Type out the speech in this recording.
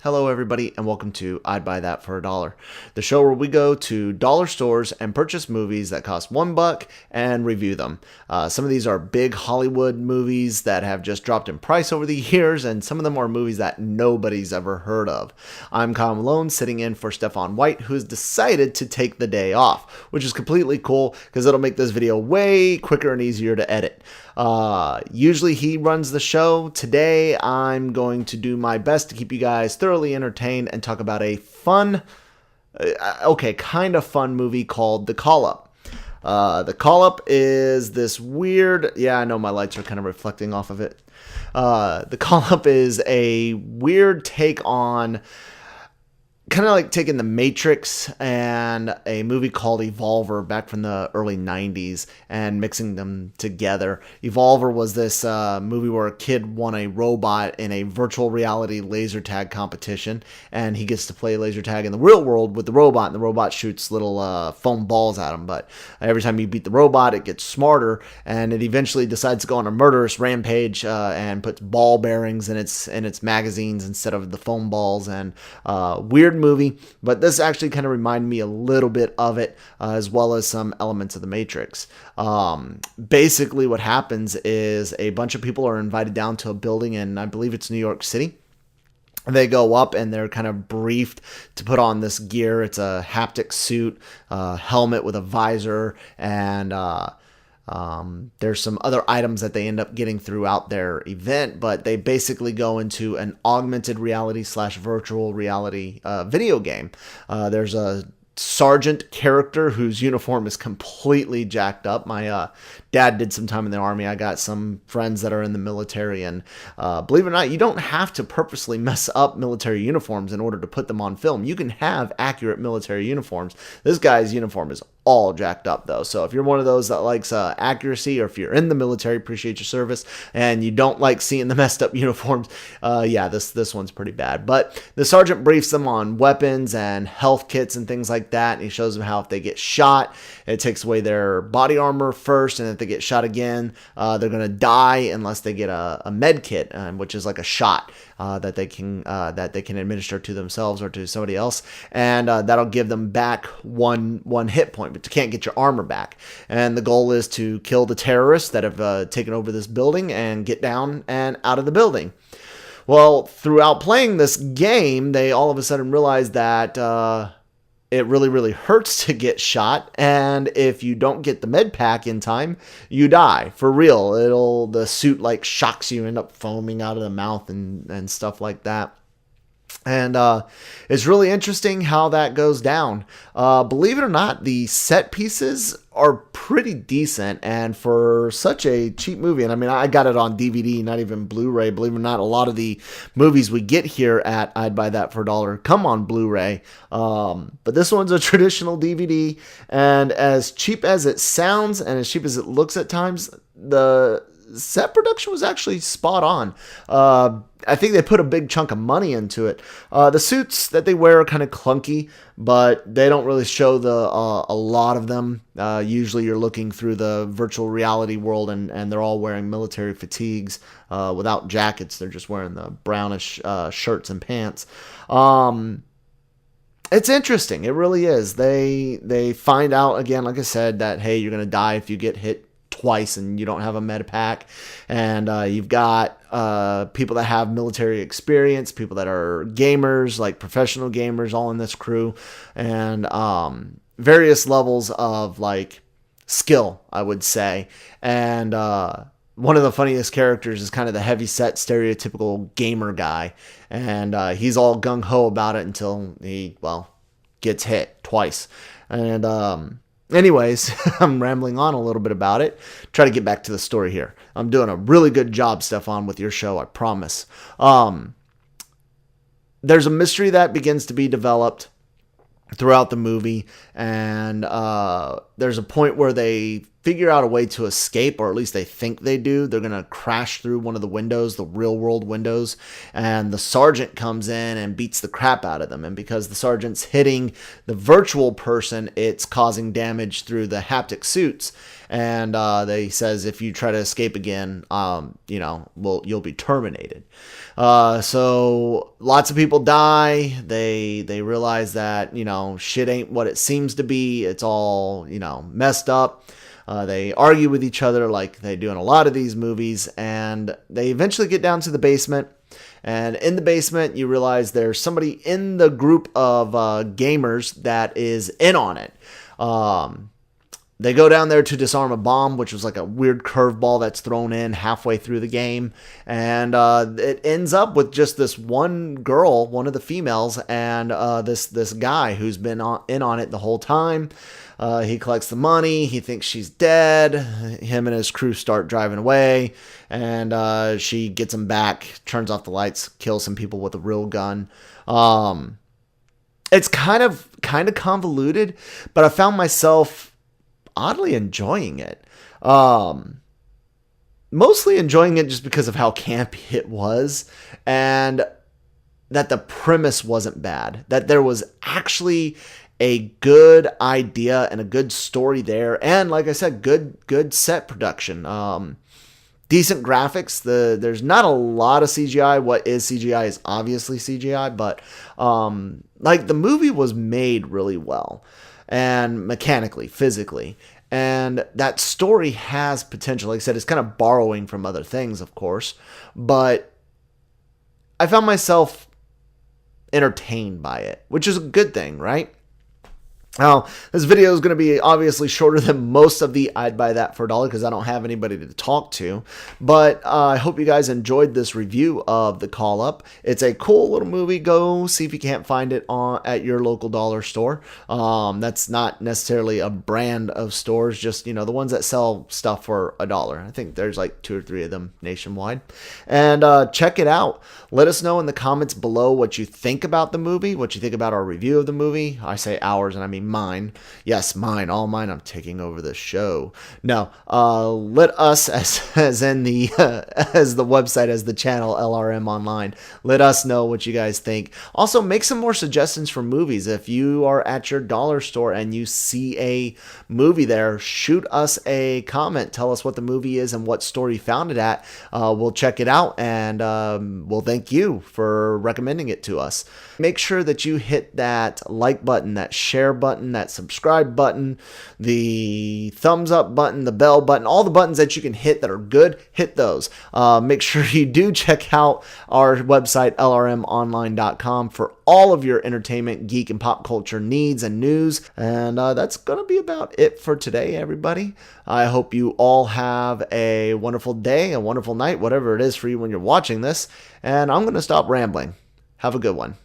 Hello, everybody, and welcome to I'd Buy That for $1, the show where we go to dollar stores and purchase movies that cost $1 and review them. Some of these are big Hollywood movies that have just dropped in price over the years, and some of them are movies that nobody's ever heard of. I'm Kyle Malone, sitting in for Stephon White, who has decided to take the day off, which is completely cool because it'll make this video way quicker and easier to edit. Usually he runs the show. Today I'm going to do my best to keep you guys thoroughly entertained and talk about a fun, kind of fun movie called The Call-Up. The Call-Up is this weird, I know my lights are kind of reflecting off of it. The Call-Up is a weird take on kind of like taking The Matrix and a movie called Evolver back from the early 90s and mixing them together. Evolver was this movie where a kid won a robot in a virtual reality laser tag competition, and he gets to play laser tag in the real world with the robot, and the robot shoots little foam balls at him. But every time you beat the robot, it gets smarter, and it eventually decides to go on a murderous rampage and puts ball bearings in its magazines instead of the foam balls. And weird movie, but this actually kind of reminded me a little bit of it, as well as some elements of The Matrix. Basically what happens is a bunch of people are invited down to a building in, I believe it's New York City. They go up and they're kind of briefed to put on this gear. It's a haptic suit, helmet with a visor, and there's some other items that they end up getting throughout their event, but they basically go into an augmented reality / virtual reality video game. There's a sergeant character whose uniform is completely jacked up. My dad did some time in the Army. I got some friends that are in the military, and believe it or not, you don't have to purposely mess up military uniforms in order to put them on film. You can have accurate military uniforms. This guy's uniform is all jacked up, though. So if you're one of those that likes accuracy, or if you're in the military, appreciate your service, and you don't like seeing the messed up uniforms, this one's pretty bad. But the sergeant briefs them on weapons and health kits and things like that, and he shows them how if they get shot, it takes away their body armor first, and if they get shot again, they're going to die unless they get a med kit, which is like a shot that they can administer to themselves or to somebody else, and that'll give them back one hit point, but you can't get your armor back. And the goal is to kill the terrorists that have taken over this building and get down and out of the building. Well, throughout playing this game, they all of a sudden realize that it really hurts to get shot, and if you don't get the med pack in time, you die for real. The suit like shocks you, end up foaming out of the mouth and stuff like that. And it's really interesting how that goes down. Believe it or not, the set pieces are pretty decent, and for such a cheap movie, and I mean, I got it on DVD, not even Blu-ray. Believe it or not, a lot of the movies we get here at I'd Buy That for $1 come on Blu-ray, but this one's a traditional DVD, and as cheap as it sounds and as cheap as it looks at times, the set production was actually spot on. I think they put a big chunk of money into it. The suits that they wear are kind of clunky, but they don't really show a lot of them. Usually you're looking through the virtual reality world, and they're all wearing military fatigues without jackets. They're just wearing the brownish shirts and pants. It's interesting. It really is. They find out, again, like I said, that, hey, you're going to die if you get hit twice and you don't have a med pack, and you've got people that have military experience, people that are gamers, like professional gamers, all in this crew, and various levels of like skill, I would say. And one of the funniest characters is kind of the heavy-set, stereotypical gamer guy, and he's all gung-ho about it until he, gets hit twice. And anyways, I'm rambling on a little bit about it. Try to get back to the story here. I'm doing a really good job, Stephon, with your show, I promise. There's a mystery that begins to be developed throughout the movie, and there's a point where they figure out a way to escape, or at least they think they do. They're going to crash through one of the windows, the real world windows, and the sergeant comes in and beats the crap out of them. And because the sergeant's hitting the virtual person, it's causing damage through the haptic suits. And they says, if you try to escape again, you'll be terminated. So lots of people die. They realize that, shit ain't what it seems to be. It's all, messed up. They argue with each other like they do in a lot of these movies, and they eventually get down to the basement. And in the basement, you realize there's somebody in the group of gamers that is in on it. They go down there to disarm a bomb, which was like a weird curveball that's thrown in halfway through the game. And it ends up with just this one girl, one of the females, and this guy who's been in on it the whole time. He collects the money. He thinks she's dead. Him and his crew start driving away. And she gets him back, turns off the lights, kills some people with a real gun. It's kind of convoluted, but I found myself oddly enjoying it. Mostly enjoying it just because of how campy it was, and that the premise wasn't bad, that there was actually a good idea and a good story there, and like I said, good set production, decent graphics. There's not a lot of CGI. What is CGI is obviously CGI, but the movie was made really well, and mechanically, physically. And that story has potential. Like I said, it's kind of borrowing from other things, of course. But I found myself entertained by it, which is a good thing, right? Now, this video is going to be obviously shorter than most of the I'd Buy That for $1 because I don't have anybody to talk to. But I hope you guys enjoyed this review of The Call Up. It's a cool little movie. Go see if you can't find it at your local dollar store. That's not necessarily a brand of stores, just, the ones that sell stuff for $1. I think there's like 2 or 3 of them nationwide. And check it out. Let us know in the comments below what you think about the movie, what you think about our review of the movie. I say ours, and I mean mine. Yes, mine, all mine. I'm taking over the show. No, let us, as in the as the website, as the channel LRM Online, let us know what you guys think. Also, make some more suggestions for movies. If you are at your dollar store and you see a movie there, shoot us a comment. Tell us what the movie is and what store you found it at. We'll check it out, and we'll thank you for recommending it to us. Make sure that you hit that like button, that share button, that subscribe button, the thumbs up button, the bell button, all the buttons that you can hit that are good, hit those. Make sure you do check out our website, lrmonline.com, for all of your entertainment, geek, and pop culture needs and news. And that's going to be about it for today, everybody. I hope you all have a wonderful day, a wonderful night, whatever it is for you when you're watching this. And I'm going to stop rambling. Have a good one.